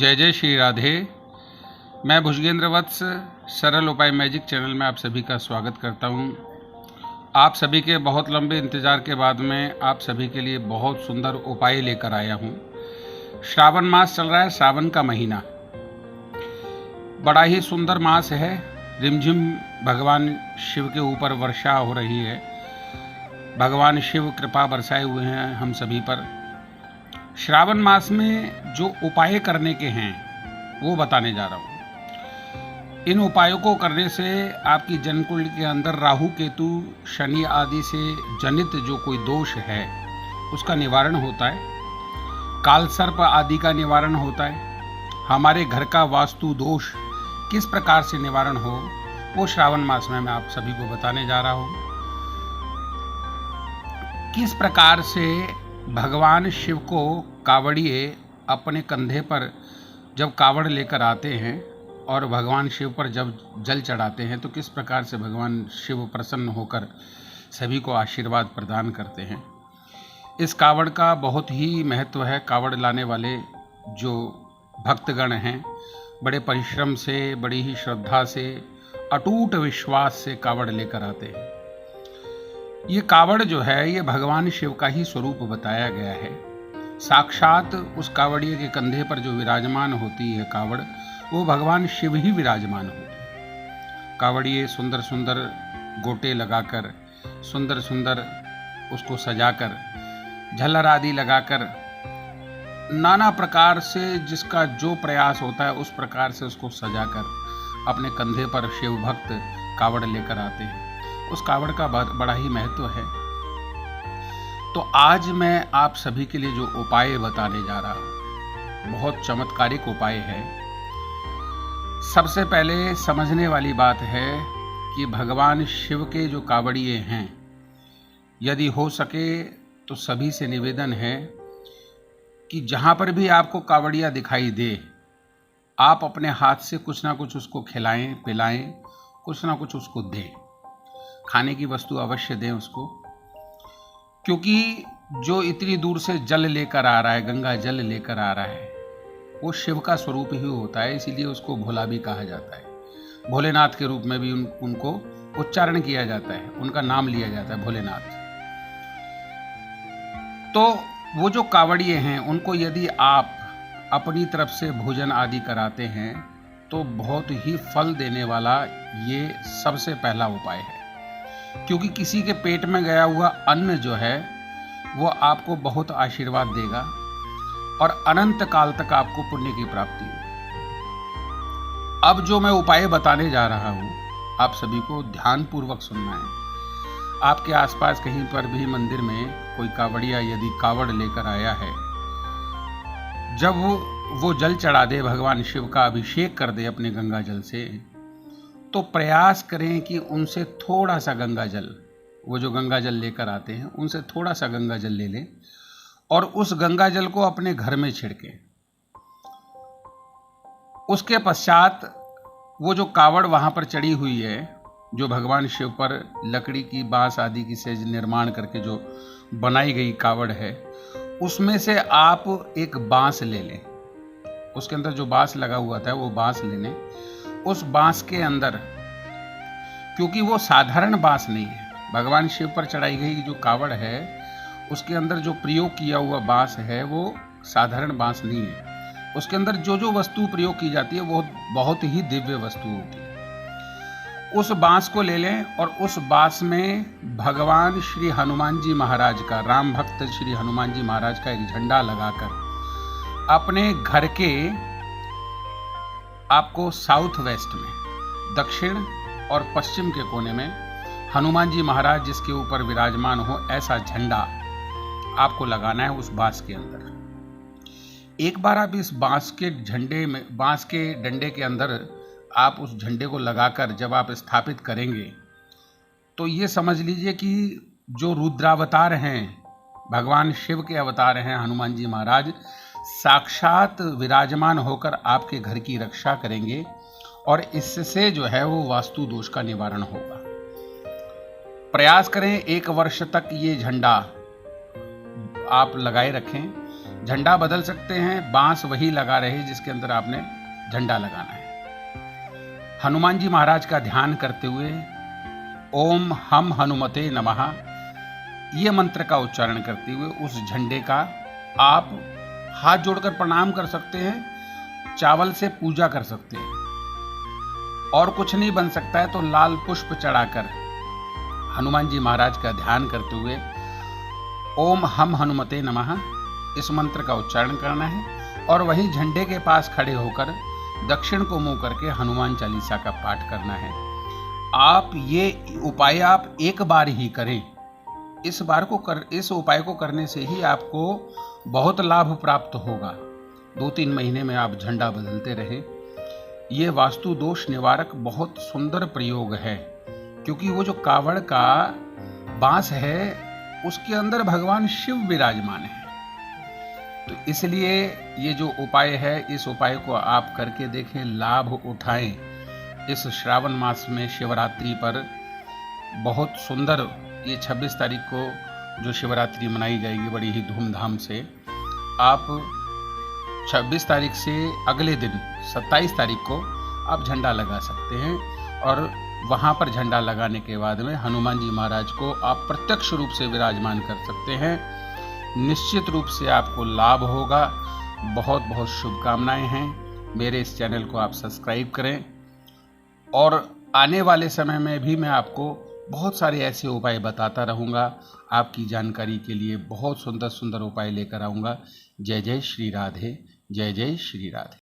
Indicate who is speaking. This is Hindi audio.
Speaker 1: जय जय श्री राधे। मैं भुजगेंद्र वत्स सरल उपाय मैजिक चैनल में आप सभी का स्वागत करता हूं। आप सभी के बहुत लंबे इंतज़ार के बाद में आप सभी के लिए बहुत सुंदर उपाय लेकर आया हूं। श्रावण मास चल रहा है, सावन का महीना बड़ा ही सुंदर मास है। रिमझिम भगवान शिव के ऊपर वर्षा हो रही है। भगवान शिव कृपा बरसाए हुए हैं हम सभी पर। श्रावण मास में जो उपाय करने के हैं वो बताने जा रहा हूँ। इन उपायों को करने से आपकी जन्मकुंडली के अंदर राहु केतु शनि आदि से जनित जो कोई दोष है उसका निवारण होता है। काल सर्प आदि का निवारण होता है। हमारे घर का वास्तु दोष किस प्रकार से निवारण हो वो श्रावण मास में मैं आप सभी को बताने जा रहा हूँ। किस प्रकार से भगवान शिव को कावड़िए अपने कंधे पर जब कावड़ लेकर आते हैं और भगवान शिव पर जब जल चढ़ाते हैं तो किस प्रकार से भगवान शिव प्रसन्न होकर सभी को आशीर्वाद प्रदान करते हैं। इस कावड़ का बहुत ही महत्व है। कावड़ लाने वाले जो भक्तगण हैं बड़े परिश्रम से, बड़ी ही श्रद्धा से, अटूट विश्वास से कावड़ लेकर आते हैं। ये कावड़ जो है ये भगवान शिव का ही स्वरूप बताया गया है। साक्षात उस कावड़िए के कंधे पर जो विराजमान होती है कावड़, वो भगवान शिव ही विराजमान होते हैं। कावड़िए सुंदर सुंदर गोटे लगाकर, सुंदर सुंदर उसको सजाकर, झल्लर आदि लगाकर, नाना प्रकार से जिसका जो प्रयास होता है उस प्रकार से उसको सजाकर अपने कंधे पर शिव भक्त कावड़ लेकर आते हैं। उस कावड़ का बड़ा ही महत्व है। तो आज मैं आप सभी के लिए जो उपाय बताने जा रहा हूं बहुत चमत्कारिक उपाय है। सबसे पहले समझने वाली बात है कि भगवान शिव के जो कावड़िए हैं, यदि हो सके तो सभी से निवेदन है कि जहां पर भी आपको कावड़िया दिखाई दे आप अपने हाथ से कुछ ना कुछ उसको खिलाएं, पिलाएं, कुछ ना कुछ उसको दें। खाने की वस्तु अवश्य दें उसको, क्योंकि जो इतनी दूर से जल लेकर आ रहा है, गंगा जल लेकर आ रहा है, वो शिव का स्वरूप ही होता है। इसीलिए उसको भोला भी कहा जाता है। भोलेनाथ के रूप में भी उनको उच्चारण किया जाता है, उनका नाम लिया जाता है भोलेनाथ। तो वो जो कावड़िए हैं उनको यदि आप अपनी तरफ से भोजन आदि कराते हैं तो बहुत ही फल देने वाला ये सबसे पहला उपाय है। क्योंकि किसी के पेट में गया हुआ अन्न जो है वो आपको बहुत आशीर्वाद देगा और अनंत काल तक आपको पुण्य की प्राप्ति होगी। अब जो मैं उपाय बताने जा रहा हूं आप सभी को ध्यान पूर्वक सुनना है। आपके आसपास कहीं पर भी मंदिर में कोई कावड़िया यदि कावड़ लेकर आया है, जब वो जल चढ़ा दे, भगवान शिव का अभिषेक कर दे अपने गंगा जल से, तो प्रयास करें कि उनसे थोड़ा सा गंगा जल, वो जो गंगा जल लेकर आते हैं उनसे थोड़ा सा गंगा जल ले लें और उस गंगा जल को अपने घर में छिड़कें। उसके पश्चात वो जो कावड़ वहाँ पर चढ़ी हुई है, जो भगवान शिव पर लकड़ी की, बांस आदि की से निर्माण करके जो बनाई गई कावड़ है, उसमें से आप एक बांस ले लें। उसके अंदर जो बांस लगा हुआ था वो बांस ले लें। उस बांस के अंदर, क्योंकि वो साधारण बांस नहीं है, भगवान शिव पर चढ़ाई गई जो कावड़ है उसके अंदर जो प्रयोग किया हुआ बांस है वो साधारण बांस नहीं है। उसके अंदर जो जो वस्तु प्रयोग की जाती है वो बहुत ही दिव्य वस्तु होती है। उस बांस को ले लें और उस बांस में भगवान श्री हनुमान जी महाराज का, राम भक्त श्री हनुमान जी महाराज का एक झंडा लगाकर अपने घर के आपको साउथ वेस्ट में, दक्षिण और पश्चिम के कोने में हनुमान जी महाराज जिसके ऊपर विराजमान हो ऐसा झंडा आपको लगाना है उस बांस के अंदर। एक बार आप इस बांस के झंडे में, बांस के डंडे के अंदर आप उस झंडे को लगाकर जब आप स्थापित करेंगे तो ये समझ लीजिए कि जो रुद्रावतार हैं, भगवान शिव के अवतार हैं हनुमान जी महाराज, साक्षात विराजमान होकर आपके घर की रक्षा करेंगे और इससे जो है वो वास्तु दोष का निवारण होगा। प्रयास करें 1 वर्ष तक ये झंडा आप लगाए रखें। झंडा बदल सकते हैं, बांस वही लगा रहे जिसके अंदर आपने झंडा लगाना है। हनुमान जी महाराज का ध्यान करते हुए ओम हम हनुमते नमः ये मंत्र का उच्चारण करते हुए उस झंडे का आप हाथ जोड़कर प्रणाम कर सकते हैं, चावल से पूजा कर सकते हैं, और कुछ नहीं बन सकता है तो लाल पुष्प चढ़ाकर हनुमान जी महाराज का ध्यान करते हुए ओम हम हनुमते नमः इस मंत्र का उच्चारण करना है, और वहीं झंडे के पास खड़े होकर दक्षिण को मुंह करके हनुमान चालीसा का पाठ करना है। आप ये उपाय आप एक बार ही करें। इस उपाय को करने से ही आपको बहुत लाभ प्राप्त होगा। 2-3 महीने में आप झंडा बदलते रहें। ये वास्तु दोष निवारक बहुत सुंदर प्रयोग है, क्योंकि वो जो कावड़ का बांस है उसके अंदर भगवान शिव विराजमान है। तो इसलिए ये जो उपाय है, इस उपाय को आप करके देखें, लाभ उठाएं। इस श्रावण मास में शिवरात्रि पर बहुत सुंदर, ये 26 तारीख को जो शिवरात्रि मनाई जाएगी बड़ी ही धूमधाम से, आप 26 तारीख से अगले दिन 27 तारीख को आप झंडा लगा सकते हैं, और वहाँ पर झंडा लगाने के बाद में हनुमान जी महाराज को आप प्रत्यक्ष रूप से विराजमान कर सकते हैं। निश्चित रूप से आपको लाभ होगा। बहुत बहुत शुभकामनाएं हैं। मेरे इस चैनल को आप सब्सक्राइब करें, और आने वाले समय में भी मैं आपको बहुत सारे ऐसे उपाय बताता रहूँगा। आपकी जानकारी के लिए बहुत सुंदर सुंदर उपाय लेकर आऊँगा। जय जय श्री राधे, जय जय श्री राधे।